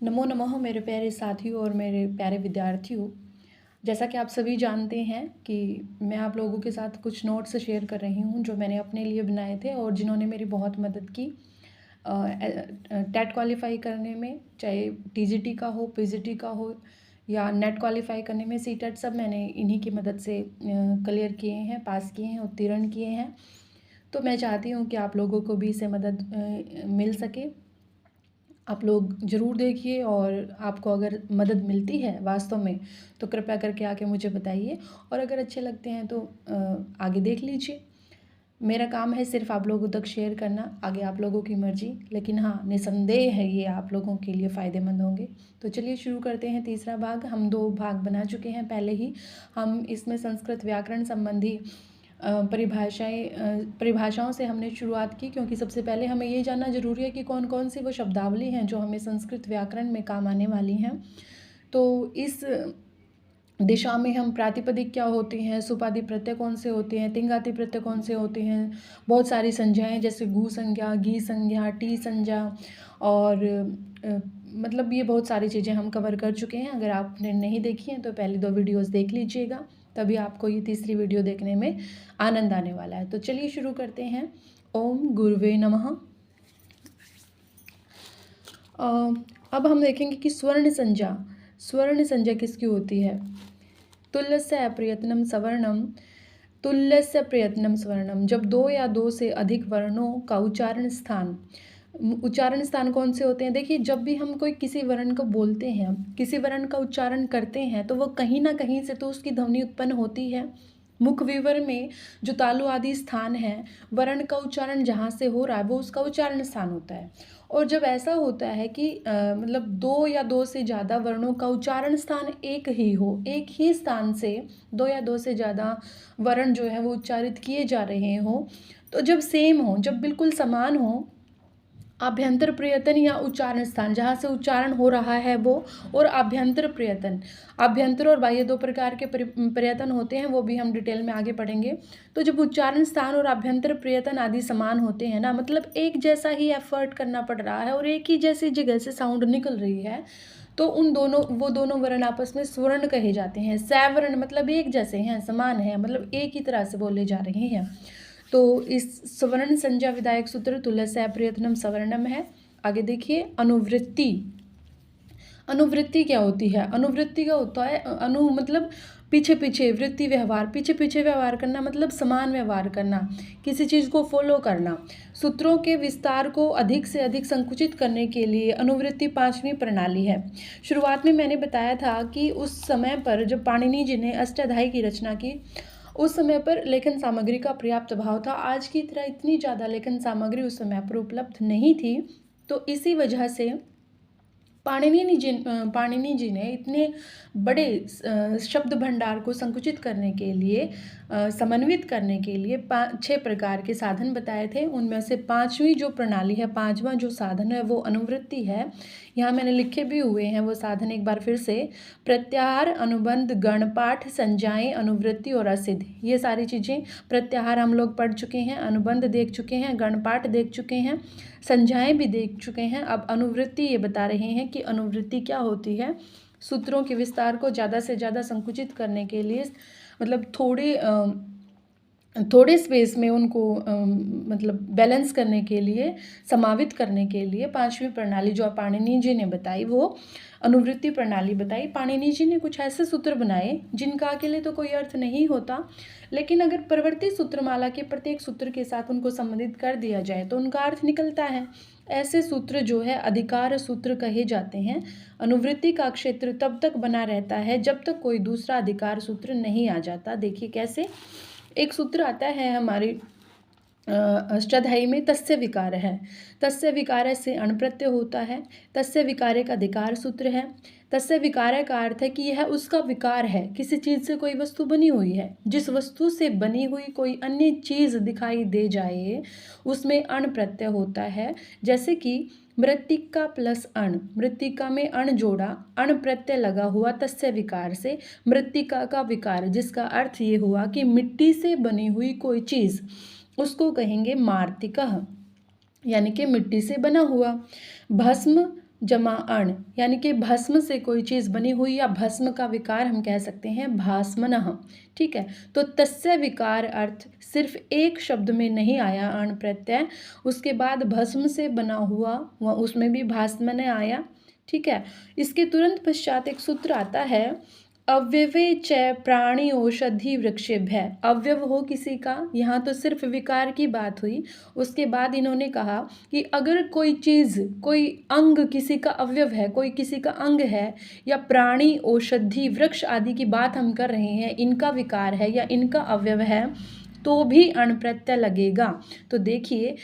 नमो नमः मेरे प्यारे साथियों और मेरे प्यारे विद्यार्थियों। जैसा कि आप सभी जानते हैं कि मैं आप लोगों के साथ कुछ नोट्स शेयर कर रही हूँ जो मैंने अपने लिए बनाए थे और जिन्होंने मेरी बहुत मदद की टेट क्वालिफाई करने में, चाहे टीजीटी का हो, पीजीटी का हो या नेट क्वालिफाई करने में, सीटेट, सब मैंने इन्हीं की मदद से क्लियर किए हैं, पास किए हैं, उत्तीर्ण किए हैं। तो मैं चाहती हूँ कि आप लोगों को भी इससे मदद मिल सके। आप लोग ज़रूर देखिए और आपको अगर मदद मिलती है वास्तव में तो कृपया करके आके मुझे बताइए, और अगर अच्छे लगते हैं तो आगे देख लीजिए। मेरा काम है सिर्फ आप लोगों तक शेयर करना, आगे आप लोगों की मर्जी, लेकिन हाँ, निसंदेह है ये आप लोगों के लिए फ़ायदेमंद होंगे। तो चलिए शुरू करते हैं तीसरा भाग। हम 2 भाग बना चुके हैं पहले ही। हम इसमें संस्कृत व्याकरण संबंधी परिभाषाओं से हमने शुरुआत की, क्योंकि सबसे पहले हमें ये जानना ज़रूरी है कि कौन कौन सी वो शब्दावली हैं जो हमें संस्कृत व्याकरण में काम आने वाली हैं। तो इस दिशा में हम प्रातिपदिक क्या होते हैं, सुपाधि प्रत्यय कौन से होते हैं, तिंगाति प्रत्यय कौन से होते हैं, बहुत सारी संज्ञाएं जैसे गु संज्ञा, गी संज्ञा, टी संज्ञा, और मतलब ये बहुत सारी चीज़ें हम कवर कर चुके हैं। अगर आपने नहीं देखी हैं तो पहले 2 वीडियोस देख लीजिएगा, तभी आपको ये तीसरी वीडियो देखने में आनंद आने वाला है। तो चलिए शुरू करते हैं। ओम गुरुवे नमः। अब हम देखेंगे कि स्वर्ण संज्ञा किसकी होती है। तुल्यस्य अप्रयत्नम सवर्णम, तुल्यस्य प्रयत्नम स्वर्णम। जब 2 या 2 से अधिक वर्णों का उच्चारण स्थान कौन से होते हैं। देखिए, जब भी हम कोई किसी वर्ण को बोलते हैं, किसी वर्ण का उच्चारण करते हैं, तो वो कहीं ना कहीं से तो उसकी ध्वनि उत्पन्न होती है। मुख विवर में जो तालु आदि स्थान है, वर्ण का उच्चारण जहाँ से हो रहा है वो उसका उच्चारण स्थान होता है। और जब ऐसा होता है कि मतलब 2 या 2 से ज़्यादा वर्णों का उच्चारण स्थान एक ही हो, एक ही स्थान से 2 या 2 से ज़्यादा वर्ण जो है वो उच्चारित किए जा रहे हों, तो जब सेम हो, जब बिल्कुल समान हो, आभ्यंतर प्रयतन या उच्चारण स्थान जहाँ से उच्चारण हो रहा है वो, और आभ्यंतर प्रयतन, आभ्यंतर और बाह्य 2 प्रकार के प्रयतन होते हैं, वो भी हम डिटेल में आगे पढ़ेंगे। तो जब उच्चारण स्थान और आभ्यंतर प्रयतन आदि समान होते हैं ना, मतलब एक जैसा ही एफर्ट करना पड़ रहा है और एक ही जैसी जगह से साउंड निकल रही है, तो वो दोनों वर्ण आपस में स्वर्ण कहे जाते हैं। सवर्ण मतलब एक जैसे हैं, समान है, मतलब एक ही तरह से बोले जा रहे हैं। तो इस स्वर्ण संज्ञा विधायक सूत्र तुल्यस्य अप्रयत्नम सवर्णम है। आगे देखिए, अनुवृत्ति। अनुवृत्ति क्या होती है। अनुवृत्ति का होता है अनु मतलब पीछे पीछे, वृत्ति व्यवहार, पीछे पीछे व्यवहार करना, मतलब समान व्यवहार करना, किसी चीज़ को फॉलो करना। सूत्रों के विस्तार को अधिक से अधिक संकुचित करने के लिए अनुवृत्ति 5वीं प्रणाली है। शुरुआत में मैंने बताया था कि उस समय पर जब पाणिनि जी ने अष्टाध्यायी की रचना की, उस समय पर लेखन सामग्री का पर्याप्त अभाव था। आज की तरह इतनी ज़्यादा लेखन सामग्री उस समय पर उपलब्ध नहीं थी। तो इसी वजह से पाणिनि जी ने इतने बड़े शब्द भंडार को संकुचित करने के लिए, समन्वित करने के लिए 6 प्रकार के साधन बताए थे। उनमें से 5वीं जो प्रणाली है, 5वां जो साधन है वो अनुवृत्ति है। यहाँ मैंने लिखे भी हुए हैं वो साधन एक बार फिर से। प्रत्याहार, अनुबंध, गणपाठ, संज्ञाएं, अनुवृत्ति और असिद्ध, ये सारी चीज़ें। प्रत्याहार हम लोग पढ़ चुके हैं, अनुबंध देख चुके हैं, गणपाठ देख चुके हैं, संज्ञाएं भी देख चुके हैं। अब अनुवृत्ति ये बता रहे हैं कि अनुवृत्ति क्या होती है। सूत्रों के विस्तार को ज़्यादा से ज़्यादा संकुचित करने के लिए, मतलब थोड़े स्पेस में उनको मतलब बैलेंस करने के लिए, समावित करने के लिए 5वीं प्रणाली जो पाणिनि जी ने बताई वो अनुवृत्ति प्रणाली बताई। पाणिनि जी ने कुछ ऐसे सूत्र बनाए जिनका अकेले तो कोई अर्थ नहीं होता, लेकिन अगर प्रवृत्ति सूत्रमाला के प्रत्येक सूत्र के साथ उनको संबंधित कर दिया जाए तो उनका अर्थ निकलता है। ऐसे सूत्र जो है अधिकार सूत्र कहे जाते हैं। अनुवृत्ति का क्षेत्र तब तक बना रहता है जब तक कोई दूसरा अधिकार सूत्र नहीं आ जाता। देखिए कैसे, एक सूत्र आता है हमारे अष्टाध्यायी में, तस्य विकार है। तस्य विकार से अण प्रत्यय होता है। तस्य विकारे का अधिकार सूत्र है। तस्य विकार का अर्थ है कि यह उसका विकार है। किसी चीज़ से कोई वस्तु बनी हुई है, जिस वस्तु से बनी हुई कोई अन्य चीज़ दिखाई दे जाए उसमें अण प्रत्यय होता है। जैसे कि मृत्तिका प्लस अण, मृत्तिका में अण जोड़ा, अण प्रत्यय लगा हुआ तस्य विकार से मृत्तिका का विकार, जिसका अर्थ ये हुआ कि मिट्टी से बनी हुई कोई चीज़, उसको कहेंगे मार्तिकः, यानी कि मिट्टी से बना हुआ। भस्म जमा अण, यानी कि भस्म से कोई चीज़ बनी हुई या भस्म का विकार हम कह सकते हैं भास्मनः। ठीक है, तो तस्य विकार अर्थ सिर्फ एक शब्द में नहीं आया अण प्रत्यय, उसके बाद भस्म से बना हुआ वह उसमें भी भास्मन आया। ठीक है, इसके तुरंत पश्चात एक सूत्र आता है अव्यवे च प्राणी औषधि वृक्षेभ्य। अव्यव हो किसी का, यहाँ तो सिर्फ विकार की बात हुई। उसके बाद इन्होंने कहा कि अगर कोई चीज़, कोई अंग किसी का अवयव है, कोई किसी का अंग है, या प्राणी औषधि वृक्ष आदि की बात हम कर रहे हैं, इनका विकार है या इनका अवयव है, तो भी अण प्रत्यय लगेगा। तो देखिए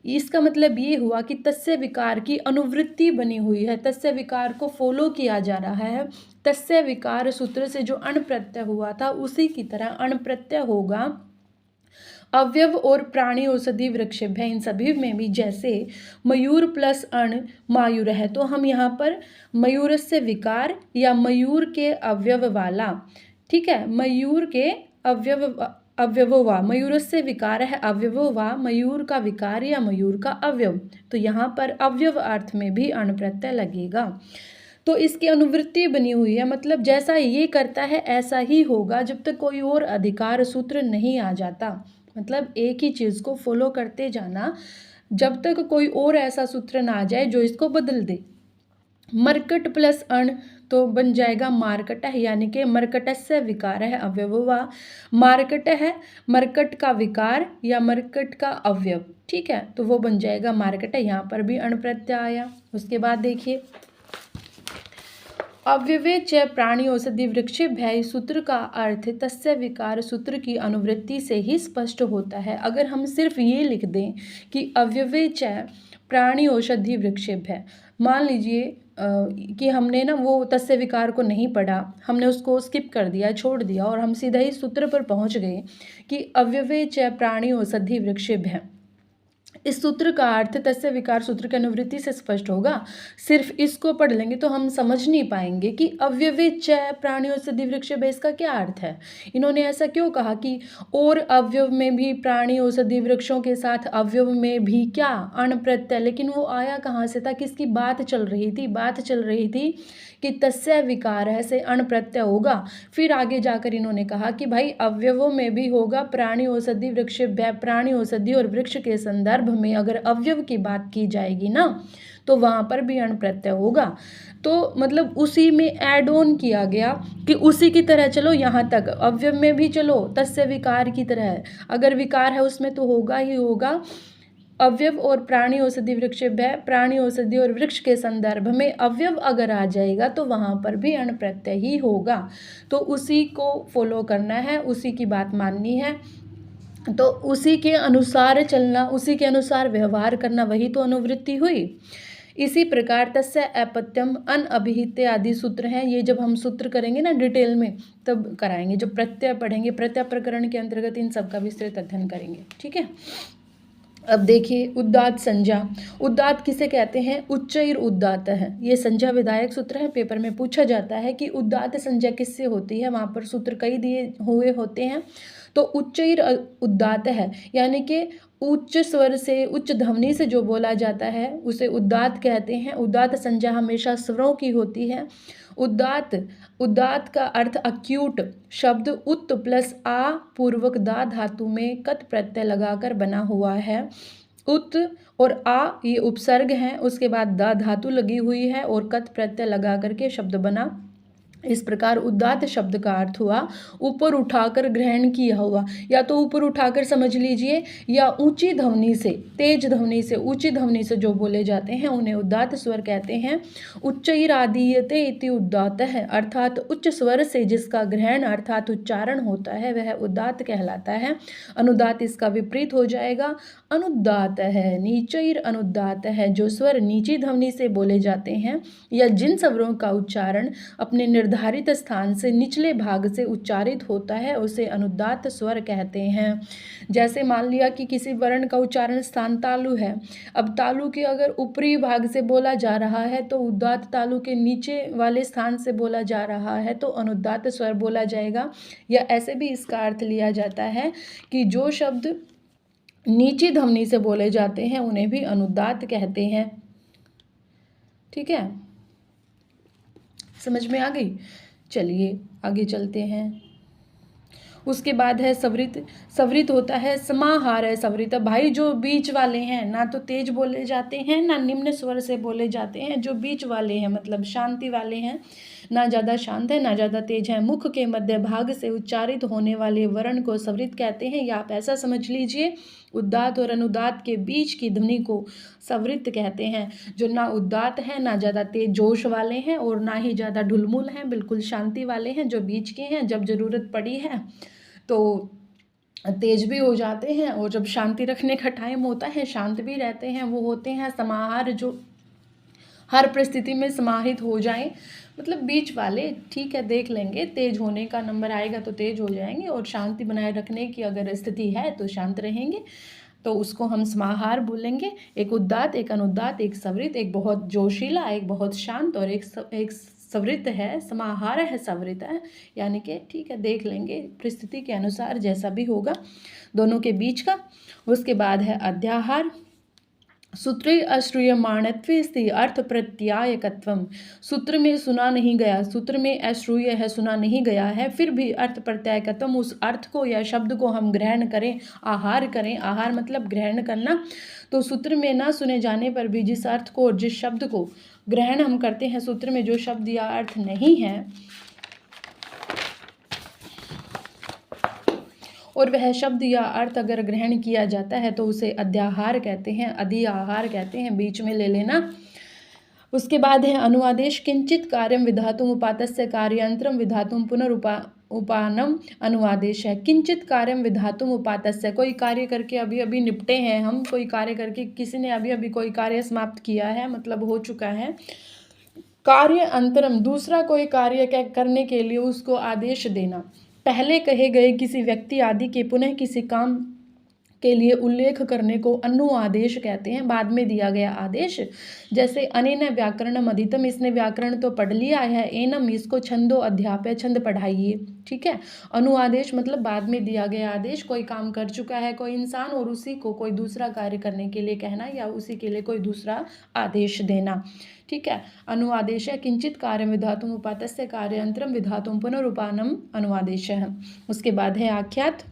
इसका मतलब ये हुआ कि तस्य विकार की अनुवृत्ति बनी हुई है, तस्य विकार को फॉलो किया जा रहा है। तस्य विकार सूत्र से जो अण प्रत्यय हुआ था उसी की तरह अण प्रत्यय होगा अवयव और प्राणी औषधि वृक्षेभ्य, इन सभी में भी। जैसे मयूर प्लस अण मायूर है, तो हम यहाँ पर मयूर से विकार या मयूर के अवयव वाला, ठीक है, मयूर के अवयवो वा, मयूर से विकार है अवयवो वा, मयूर का विकार या मयूर का अवयव, तो यहाँ पर अवयव अर्थ में भी अण प्रत्यय लगेगा। तो इसकी अनुवृत्ति बनी हुई है, मतलब जैसा ये करता है ऐसा ही होगा जब तक कोई और अधिकार सूत्र नहीं आ जाता। मतलब एक ही चीज़ को फॉलो करते जाना जब तक कोई और ऐसा सूत्र ना आ जाए जो इसको बदल दे। मरकट प्लस अण तो बन जाएगा मारकट है, यानी कि मरकटस्य विकार है अवयव वा, मारकट है मरकट का विकार या मरकट का अवयव। ठीक है, तो वो बन जाएगा मारकट है, यहाँ पर भी अण प्रत्यय आया। उसके बाद देखिए अव्यवे च प्राणी औषधि वृक्षेभ्य, सूत्र का अर्थ तस्य विकार सूत्र की अनुवृत्ति से ही स्पष्ट होता है। अगर हम सिर्फ ये लिख दें कि अव्यवे च प्राणी औषधि वृक्षेभ्य, मान लीजिए कि हमने ना वो तस्य विकार को नहीं पढ़ा, हमने उसको स्किप कर दिया, छोड़ दिया, और हम सीधा ही सूत्र पर पहुंच गए कि अव्यवे च प्राणी औषधि वृक्षेभ्य। इस सूत्र का अर्थ तस्य विकार सूत्र की अनुवृत्ति से स्पष्ट होगा। सिर्फ इसको पढ़ लेंगे तो हम समझ नहीं पाएंगे कि अव्यवे च प्राणी औषधि वृक्षेभ्य इसका क्या अर्थ है। इन्होंने ऐसा क्यों कहा कि और अवयव में भी प्राणी औषधि वृक्षों के साथ अवयव में भी क्या अण प्रत्यय, लेकिन वो आया कहाँ से था, किसकी बात चल रही थी, बात चल रही थी कि तस्य विकार है से अण प्रत्यय होगा। फिर आगे जाकर इन्होंने कहा कि भाई अवयवों में भी होगा प्राणी औषधि वृक्षेभ्य, प्राणी औषधि और वृक्ष के संदर्भ में अगर अवयव की बात की जाएगी ना तो वहाँ पर भी अण प्रत्यय होगा। तो मतलब उसी में ऐड ऑन किया गया कि उसी की तरह चलो, यहाँ तक अवयव में भी चलो तस्य विकार की तरह है, अगर विकार है उसमें तो होगा ही होगा अवयव और प्राणी औषधि वृक्षेभ्य, प्राणी औषधि और वृक्ष के संदर्भ में अवयव अगर आ जाएगा तो वहाँ पर भी अण प्रत्यय ही होगा। तो उसी को फॉलो करना है, उसी की बात माननी है, तो उसी के अनुसार चलना, उसी के अनुसार व्यवहार करना, वही तो अनुवृत्ति हुई। इसी प्रकार तस्य अपत्यम अन अभिहिते आदि सूत्र हैं। ये जब हम सूत्र करेंगे ना डिटेल में तब कराएंगे, जब प्रत्यय पढ़ेंगे, प्रत्यय प्रकरण के अंतर्गत इन सब का विस्तृत अध्ययन करेंगे। ठीक है, अब देखिए उदात्त संज्ञा। उदात्त किसे कहते हैं, उच्चैर उदात्त है, ये संज्ञा विधायक सूत्र है। पेपर में पूछा जाता है कि उदात्त संज्ञा किससे होती है, वहाँ पर सूत्र कई दिए हुए होते हैं। तो उच्चैर उदात्त है, यानी कि उच्च स्वर से, उच्च ध्वनि से जो बोला जाता है उसे उदात्त कहते हैं। उदात्त संज्ञा हमेशा स्वरों की होती है। उदात्त का अर्थ अक्यूट शब्द उत प्लस आ पूर्वक दा धातु में कत प्रत्यय लगाकर बना हुआ है। उत और आ ये उपसर्ग हैं, उसके बाद दा धातु लगी हुई है और कत प्रत्यय लगा करके शब्द बना। इस प्रकार उदात्त शब्द का अर्थ हुआ ऊपर उठाकर ग्रहण किया हुआ, या तो ऊपर उठाकर समझ लीजिए या ऊंची ध्वनि से, तेज ध्वनि से, ऊंची ध्वनि से जो बोले जाते हैं उन्हें उदात्त स्वर कहते हैं। उच्चैरादीयते इति उदात्त है, अर्थात उच्च स्वर से जिसका ग्रहण अर्थात उच्चारण होता है वह उदात्त कहलाता है। अनुदात्त इसका विपरीत हो जाएगा, अनुदात्त है। नीचैर अनुदात्त है, जो स्वर नीची ध्वनि से बोले जाते हैं या जिन स्वरों का उच्चारण अपने निर्धारित स्थान से निचले भाग से उच्चारित होता है उसे अनुदात्त स्वर कहते हैं। जैसे मान लिया कि किसी वर्ण का उच्चारण स्थान तालु है, अब तालु के अगर ऊपरी भाग से बोला जा रहा है तो उदात्त तालु के नीचे वाले स्थान से बोला जा रहा है तो अनुदात्त स्वर बोला जाएगा। या ऐसे भी इसका अर्थ लिया जाता है कि जो शब्द नीची ध्वनि से बोले जाते हैं उन्हें भी अनुदात्त कहते हैं। ठीक है, समझ में आ गई। चलिए आगे चलते हैं। उसके बाद है सवरित। सवरित होता है समाहार है सवरित। भाई जो बीच वाले हैं, ना तो तेज बोले जाते हैं ना निम्न स्वर से बोले जाते हैं, जो बीच वाले हैं मतलब शांति वाले हैं, ना ज़्यादा शांत है ना ज़्यादा तेज है। मुख के मध्य भाग से उच्चारित होने वाले वर्ण को सवरित कहते हैं, या आप ऐसा समझ लीजिए उदात्त और अनुदात्त के बीच की ध्वनि को सवरित कहते हैं, जो ना उदात्त है ना ज़्यादा तेज जोश वाले हैं और ना ही ज़्यादा ढुलमुल हैं, बिल्कुल शांति वाले हैं, जो बीच के हैं। जब ज़रूरत पड़ी है तो तेज भी हो जाते हैं, और जब शांति रखने का टाइम होता है शांत भी रहते हैं। वो होते हैं समाहार, जो हर परिस्थिति में समाहित हो जाएं, मतलब बीच वाले। ठीक है, देख लेंगे, तेज होने का नंबर आएगा तो तेज हो जाएंगे, और शांति बनाए रखने की अगर स्थिति है तो शांत रहेंगे, तो उसको हम समाहार बोलेंगे। एक उदात्त, एक अनुदात्त, एक सवरित, एक बहुत जोशीला, एक बहुत शांत, और एक सवरित है, समाहार है सवरित है, यानी कि ठीक है, देख लेंगे परिस्थिति के अनुसार जैसा भी होगा दोनों के बीच का। उसके बाद है अध्याहार। सूत्रे अश्रूयमाणत्वे स्थिति अर्थ प्रत्यायकत्वम। सूत्र में सुना नहीं गया, सूत्र में अश्रूय है, सुना नहीं गया है, फिर भी अर्थ प्रत्यायकत्वम, उस अर्थ को या शब्द को हम ग्रहण करें, आहार करें। आहार मतलब ग्रहण करना। तो सूत्र में ना सुने जाने पर भी जिस अर्थ को और जिस शब्द को ग्रहण हम करते हैं, सूत्र में जो शब्द या अर्थ नहीं है और वह शब्द या अर्थ अगर ग्रहण किया जाता है तो उसे अध्याहार कहते हैं, अधिआहार कहते हैं, बीच में ले लेना। उसके बाद है अनुवादेश। किंचित कार्यम विधातुम उपातस्य कार्यंतरम विधातुम पुनरुपानम अनुवादेश है। किंचित कार्यम विधातुम उपातस्य, कोई कार्य करके अभी अभी निपटे हैं हम, कोई कार्य करके किसी ने अभी अभी कोई कार्य समाप्त किया है, मतलब हो चुका है। कार्य अंतरम, दूसरा कोई कार्य करने के लिए उसको आदेश देना। पहले कहे गए किसी व्यक्ति आदि के पुनः किसी काम के लिए उल्लेख करने को अनुआदेश कहते हैं, बाद में दिया गया आदेश। जैसे अनेन व्याकरणम अधीतम, इसने व्याकरण तो पढ़ लिया है, एनम इसको छंदो अध्यापय, छंद पढ़ाइए। ठीक है, अनुआदेश मतलब बाद में दिया गया आदेश। कोई काम कर चुका है कोई इंसान और उसी को कोई दूसरा कार्य करने के लिए कहना, या उसी के लिए कोई दूसरा आदेश देना। ठीक है, अनुआदेश है। किंचित कार्य विधातुम उपातस्य कार्यंतरम विधातुम पुनरुपानम अनुआदेश है। उसके बाद है आख्यात।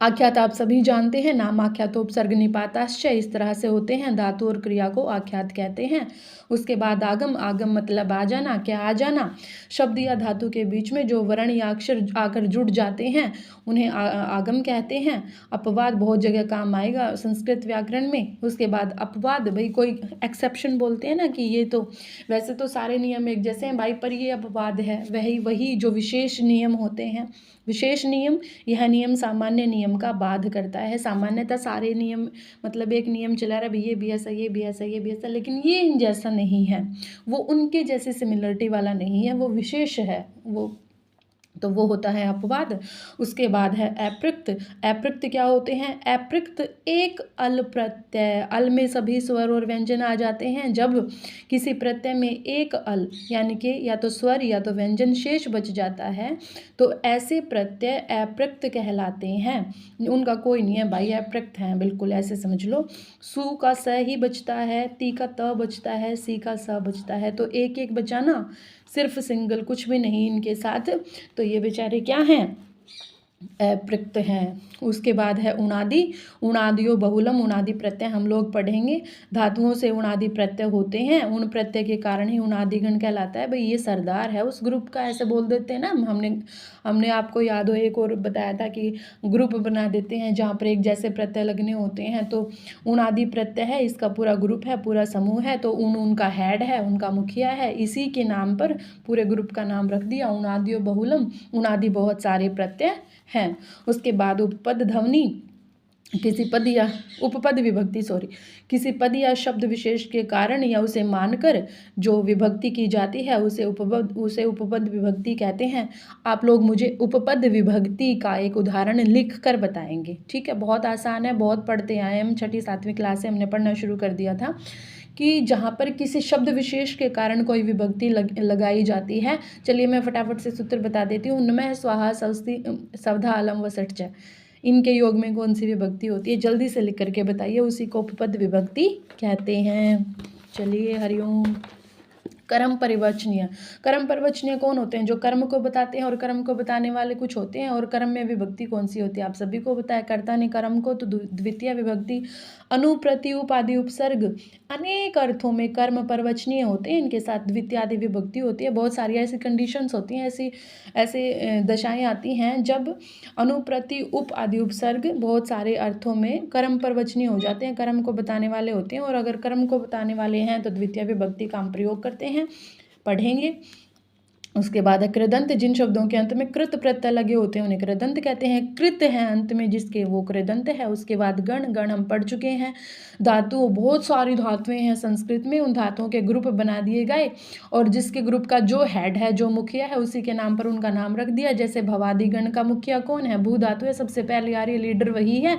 आख्यात आप सभी जानते हैं, नाम आख्यातोपसर्ग निपाताश्च इस तरह से होते हैं, धातु और क्रिया को आख्यात कहते हैं। उसके बाद आगम। आगम मतलब आ जाना, क्या आ जाना, शब्द या धातु के बीच में जो वर्ण या अक्षर आकर जुड़ जाते हैं उन्हें आगम कहते हैं। अपवाद बहुत जगह काम आएगा संस्कृत व्याकरण में। उसके बाद अपवाद, भाई कोई एक्सेप्शन बोलते हैं ना, कि ये तो वैसे तो सारे नियम एक जैसे हैं भाई, पर ये अपवाद है, वही जो विशेष नियम होते हैं। विशेष नियम, यह नियम सामान्य नियम का बाध करता है। सामान्यतः सारे नियम मतलब एक नियम चला रहा है, ये भी ऐसा, ये भी ऐसा, ये भी ऐसा, लेकिन ये इन जैसा नहीं है, वो उनके जैसे सिमिलरिटी वाला नहीं है, वो विशेष है, वो होता है अपवाद। उसके बाद है अपृक्त। अपृक्त क्या होते हैं? अपृक्त एक अल प्रत्यय, अल में सभी स्वर और व्यंजन आ जाते हैं। जब किसी प्रत्यय में एक अल यानी कि या तो स्वर या तो व्यंजन शेष बच जाता है तो ऐसे प्रत्यय अपृक्त कहलाते हैं। उनका कोई नहीं है भाई, अपृक्त हैं, बिल्कुल ऐसे समझ लो। सु का स ही बचता है, ती का त बचता है, सी का स बचता है, तो एक एक बचाना, सिर्फ सिंगल, कुछ भी नहीं इनके साथ, तो ये बेचारे क्या हैं? अपृक्त हैं। उसके बाद है उणादि। उणादियो बहुलम, उणादि प्रत्यय हम लोग पढ़ेंगे। धातुओं से उणादि प्रत्यय होते हैं, उन प्रत्यय के कारण ही उणादिगण कहलाता है। भाई ये सरदार है उस ग्रुप का, ऐसे बोल देते हैं ना। हमने आपको याद हो एक और बताया था कि ग्रुप बना देते हैं जहाँ पर एक जैसे प्रत्यय लगने होते हैं, तो उणादि प्रत्यय है, इसका पूरा ग्रुप है, पूरा समूह है, तो उनका हेड है, उनका मुखिया है, इसी के नाम पर पूरे ग्रुप का नाम रख दिया उणादियो बहुलम। उणादि बहुत सारे प्रत्यय हैं। उसके बाद उपपद ध्वनि, किसी पद या उपपद विभक्ति किसी पद या शब्द विशेष के कारण या उसे मानकर जो विभक्ति की जाती है उसे उपपद विभक्ति कहते हैं। आप लोग मुझे उपपद विभक्ति का एक उदाहरण लिख कर बताएंगे, ठीक है? बहुत आसान है, बहुत पढ़ते आए हम, 6ठी 7वीं क्लास से हमने पढ़ना शुरू कर दिया था कि जहाँ पर किसी शब्द विशेष के कारण कोई विभक्ति लगाई जाती है। चलिए मैं फटाफट से सूत्र बता देती हूँ। उनमें स्वाहा स्वस्ति सवधा अलम व सट्च, इनके योग में कौन सी विभक्ति होती है? जल्दी से लिख करके बताइए, उसी को उपपद विभक्ति कहते हैं। चलिए, हरिओम। कर्म परिवचनीय। कर्म परिवचनीय कौन होते हैं? जो कर्म को बताते हैं और कर्म को बताने वाले कुछ होते हैं। और कर्म में विभक्ति कौन सी होती है? आप सभी को बताया, कर्ता ने कर्म को, तो द्वितीय विभक्ति। अनु, प्रति, उप आदि उपसर्ग अनेक अर्थों में कर्म परिवचनीय होते हैं, इनके साथ द्वितीय आदि विभक्ति होती है। बहुत सारी ऐसी कंडीशंस होती हैं, ऐसे दशाएं आती हैं जब अनु, प्रति, उप आदि उपसर्ग बहुत सारे अर्थों में कर्म परिवचनीय हो जाते हैं, कर्म को बताने वाले होते हैं। और अगर कर्म को बताने वाले हैं तो द्वितीय विभक्ति का हम प्रयोग करते हैं, पढ़ेंगे। उसके बाद है कृदंत। जिन शब्दों के अंत में कृत प्रत्यय लगे होते हैं उन्हें कृदंत कहते हैं। कृत है अंत में जिसके, वो कृदंत है। उसके बाद गण। गण हम पढ़ चुके हैं। धातु, बहुत सारी धातुएं हैं संस्कृत में, उन धातुओं के ग्रुप बना दिए गए और जिसके ग्रुप का जो हेड है, जो मुखिया है, उसी के नाम पर उनका नाम रख दिया। जैसे भवादि गण का मुखिया कौन है? भू धातु है, सबसे पहले आ रही है, लीडर वही है,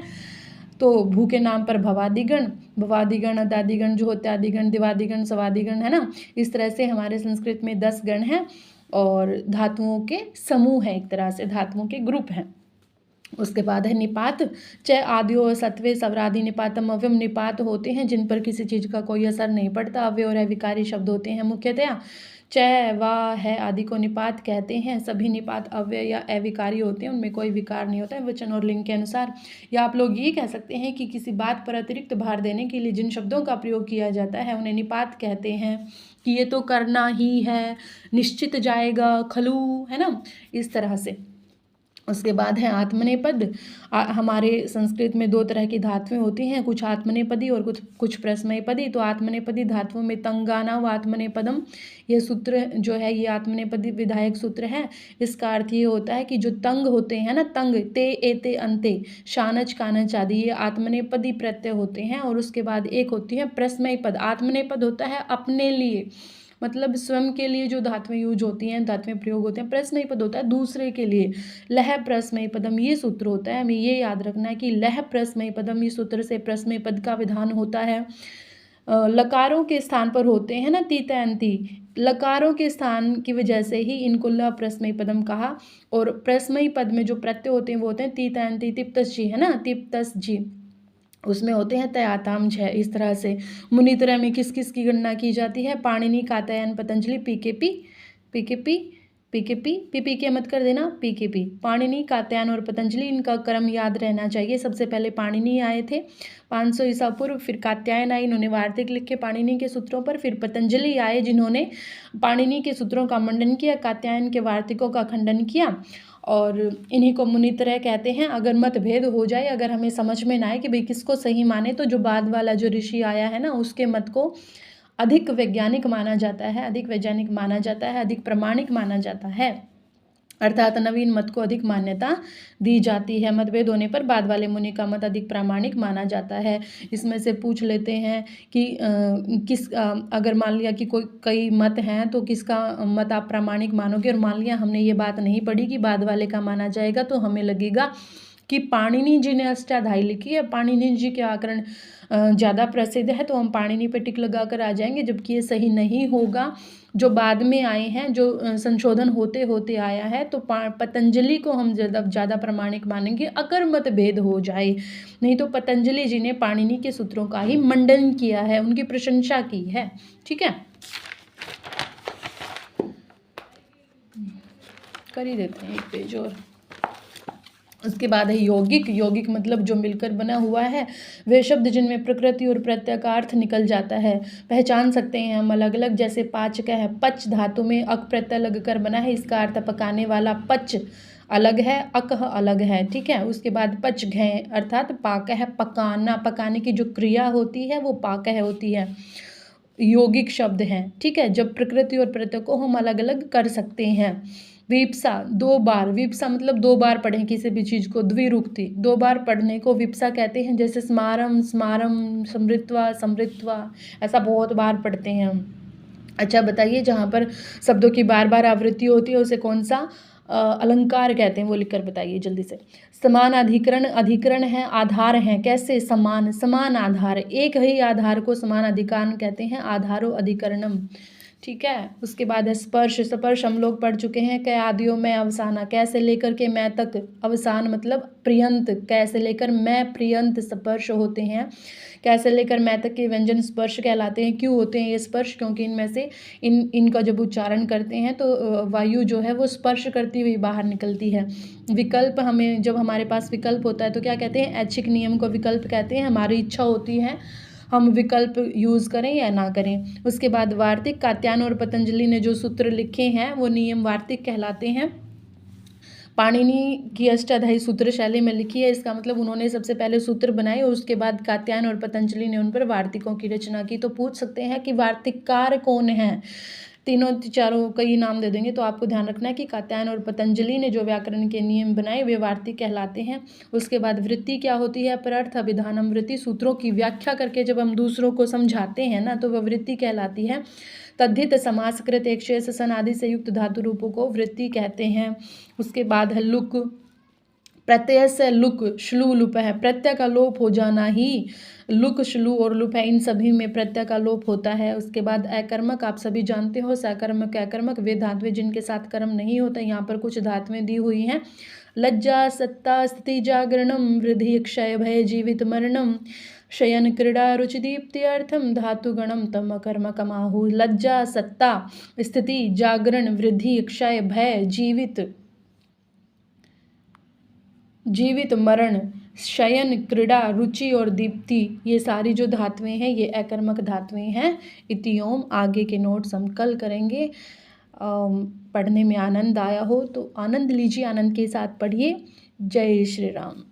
तो भू के नाम पर भवादिगण, भवादिगण, अदादिगण जो होते हैं, आदिगण, दिवादिगण, सवादिगण, है ना। इस तरह से हमारे संस्कृत में 10 गण हैं और धातुओं के समूह है, एक तरह से धातुओं के ग्रुप हैं। उसके बाद है निपात। च, आदियो, सत्वे, सवरादि, निपातम, अव्यम निपात होते हैं जिन पर किसी चीज़ का कोई असर नहीं पड़ता। अव्यय और अविकारी शब्द होते हैं मुख्यतया। च, वा, है आदि को निपात कहते हैं। सभी निपात अव्यय या अविकारी होते हैं, उनमें कोई विकार नहीं होता है वचन और लिंग के अनुसार। या आप लोग ये कह सकते हैं कि किसी बात पर अतिरिक्त भार देने के लिए जिन शब्दों का प्रयोग किया जाता है उन्हें निपात कहते हैं। कि ये तो करना ही है, निश्चित जाएगा, खलू, है ना, इस तरह से। उसके बाद है आत्मनेपद। हमारे संस्कृत में 2 तरह की धातुएं होती हैं, कुछ आत्मनेपदी और कुछ प्रश्मयपदी। तो आत्मनेपदी धातुओं में तंगाना व आत्मनेपदम, ये सूत्र जो है ये आत्मनेपदी विधायक सूत्र है। इसका अर्थ ये होता है कि जो तंग होते हैं ना, तंग, ते, एते, अंते, शानच, कानच आदि, ये आत्मनेपदी प्रत्यय होते हैं। और उसके बाद एक होती है प्रश्मयपद। आत्मनेपद होता है अपने लिए, मतलब स्वयं के लिए जो धातुएं यूज होती हैं, धातुएं प्रयोग होते हैं। प्रश्मयपद होता है दूसरे के लिए। लह प्रश्मयपदम ये सूत्र होता है, हमें ये याद रखना है कि लह प्रश्मयपदम, इस सूत्र से प्रश्मयपद का विधान होता है। लकारों के स्थान पर होते हैं ना तीत अंती, लकारों के स्थान की वजह से ही इनको ल प्रश्मयी पदम कहा। और प्रश्मयी पद में जो प्रत्यय होते हैं वो होते हैं तीत अंती, तिप्तस जी, है ना, तिप्तस जी, उसमें होते हैं तयाताम झ। इस तरह से मुनित्रय में किस किस की गणना की जाती है? पाणिनि, कात्यायन, पतंजलि, पीकेपी, पीकेपी, पीकेपी, पीपी के मत कर देना, पीकेपी। पाणिनि, कात्यायन और पतंजलि, इनका क्रम याद रहना चाहिए। सबसे पहले पाणिनि आए थे 500 ईसा पूर्व, फिर कात्यायन आई, इन्होंने वार्तिक लिखे पाणिनि के सूत्रों पर, फिर पतंजलि आए जिन्होंने पाणिनि के सूत्रों का मंडन किया, कात्यायन के वार्तिकों का खंडन किया। और इन्हीं को मुनित्रय कहते हैं। अगर मतभेद हो जाए, अगर हमें समझ में ना आए कि भाई किसको सही माने, तो जो बाद वाला जो ऋषि आया है ना, उसके मत को अधिक वैज्ञानिक माना जाता है, अधिक वैज्ञानिक माना जाता है, अधिक प्रमाणिक माना जाता है, अर्थात नवीन मत को अधिक मान्यता दी जाती है। मतभेद होने पर बाद वाले मुनि का मत अधिक प्रामाणिक माना जाता है। इसमें से पूछ लेते हैं कि अगर मान लिया कि कई मत हैं तो किसका मत आप प्रामाणिक मानोगे, और मान लिया हमने ये बात नहीं पढ़ी कि बाद वाले का माना जाएगा, तो हमें लगेगा कि पाणिनि जी ने अष्टाध्यायी लिखी है, पाणिनि जी के आकरण ज़्यादा प्रसिद्ध है, तो हम पाणिनि पे टिक लगा कर आ जाएंगे, जबकि ये सही नहीं होगा। जो बाद में आए हैं, जो संशोधन होते होते आया है, तो पतंजलि को हम ज़्यादा प्रमाणिक मानेंगे अगर मतभेद हो जाए। नहीं तो पतंजलि जी ने पाणिनि के सूत्रों का ही मंडन किया है, उनकी प्रशंसा की है। ठीक है, कर ही देते हैं एक पेज और। उसके बाद है यौगिक। यौगिक मतलब जो मिलकर बना हुआ है, वे शब्द जिनमें प्रकृति और प्रत्यय का अर्थ निकल जाता है। पहचान सकते हैं हम अलग अलग, जैसे पाचक है, पच धातु में अक प्रत्यय लगकर बना है, इसका अर्थ पकाने वाला। पच अलग है, अकह अलग है, ठीक है। उसके बाद पच घय अर्थात पाक है, पकाना, पकाने की जो क्रिया होती है वो पाक है होती है। यौगिक शब्द हैं, ठीक है, जब प्रकृति और प्रत्यय को हम अलग अलग कर सकते हैं। विप्सा 2 बार, विप्सा मतलब 2 बार पढ़ें किसी भी चीज़ को, द्विरुक्ति 2 बार पढ़ने को विप्सा कहते हैं। जैसे स्मारम, स्मारम, समृत्वा, समृत्वा, ऐसा बहुत बार पढ़ते हैं हम। अच्छा बताइए, जहाँ पर शब्दों की बार बार आवृत्ति होती है उसे कौन सा अलंकार कहते हैं, वो लिखकर बताइए जल्दी से। समान अधिकरण, अधिकरण है, आधार है, कैसे? समान, समान आधार, एक ही आधार को समान अधिकरण कहते हैं, आधारो अधिकरणम। ठीक है। उसके बाद है स्पर्श। स्पर्श हम लोग पढ़ चुके हैं। कै आदियों में अवसाना, कैसे लेकर के मैं तक, अवसान मतलब प्रियंत, कैसे लेकर मैं प्रियंत स्पर्श होते हैं। कैसे लेकर मैं तक के व्यंजन स्पर्श कहलाते हैं। क्यों होते हैं ये स्पर्श? क्योंकि इनमें से इनका जब उच्चारण करते हैं तो वायु जो है वो स्पर्श करती हुई बाहर निकलती है। विकल्प, हमें जब हमारे पास विकल्प होता है तो क्या कहते हैं? ऐच्छिक नियम को विकल्प कहते हैं। हमारी इच्छा होती है हम विकल्प यूज़ करें या ना करें। उसके बाद वार्तिक, कात्यायन और पतंजलि ने जो सूत्र लिखे हैं वो नियम वार्तिक कहलाते हैं। पाणिनि की अष्टाध्यायी सूत्र शैली में लिखी है, इसका मतलब उन्होंने सबसे पहले सूत्र बनाए और उसके बाद कात्यायन और पतंजलि ने उन पर वार्तिकों की रचना की। तो पूछ सकते हैं कि वार्तिककार कौन है? तीनों चारों कई नाम दे देंगे, तो आपको ध्यान रखना है कि कात्यायन और पतंजलि ने जो व्याकरण के नियम बनाए वे वार्तिक कहलाते हैं। उसके बाद वृत्ति क्या होती है? परर्थ अभिधानम वृत्ति, सूत्रों की व्याख्या करके जब हम दूसरों को समझाते हैं ना तो वह वृत्ति कहलाती है। तद्धित समासकृत एक शेष सन आदि से युक्त धातु रूपों को वृत्ति कहते हैं। उसके बाद है लुक। प्रत्यय से लुक, श्लू लुप है, प्रत्यय का लोप हो जाना ही लुक, श्लू और लुप है, इन सभी में प्रत्यय का लोप होता है। उसके बाद अकर्मक, आप सभी जानते हो सकर्मक अकर्मक वे धातुएं जिनके साथ कर्म नहीं होता। यहाँ पर कुछ धातुएं दी हुई हैं। लज्जा सत्ता स्थिति जागरणम वृद्धि क्षय भय जीवित मरणम शयन क्रीड़ा रुचि दीप्ति अर्थम धातुगणम तम कर्म कमाहु। लज्जा, सत्ता, स्थिति, जागरण, वृद्धि, क्षय, भय, जीवित, मरण, शयन, क्रीड़ा, रुचि और दीप्ति, ये सारी जो धातुएं हैं ये अकर्मक धातुएं हैं। इतियोम आगे के नोट्स हम कल करेंगे। पढ़ने में आनंद आया हो तो आनंद लीजिए, आनंद के साथ पढ़िए। जय श्री राम।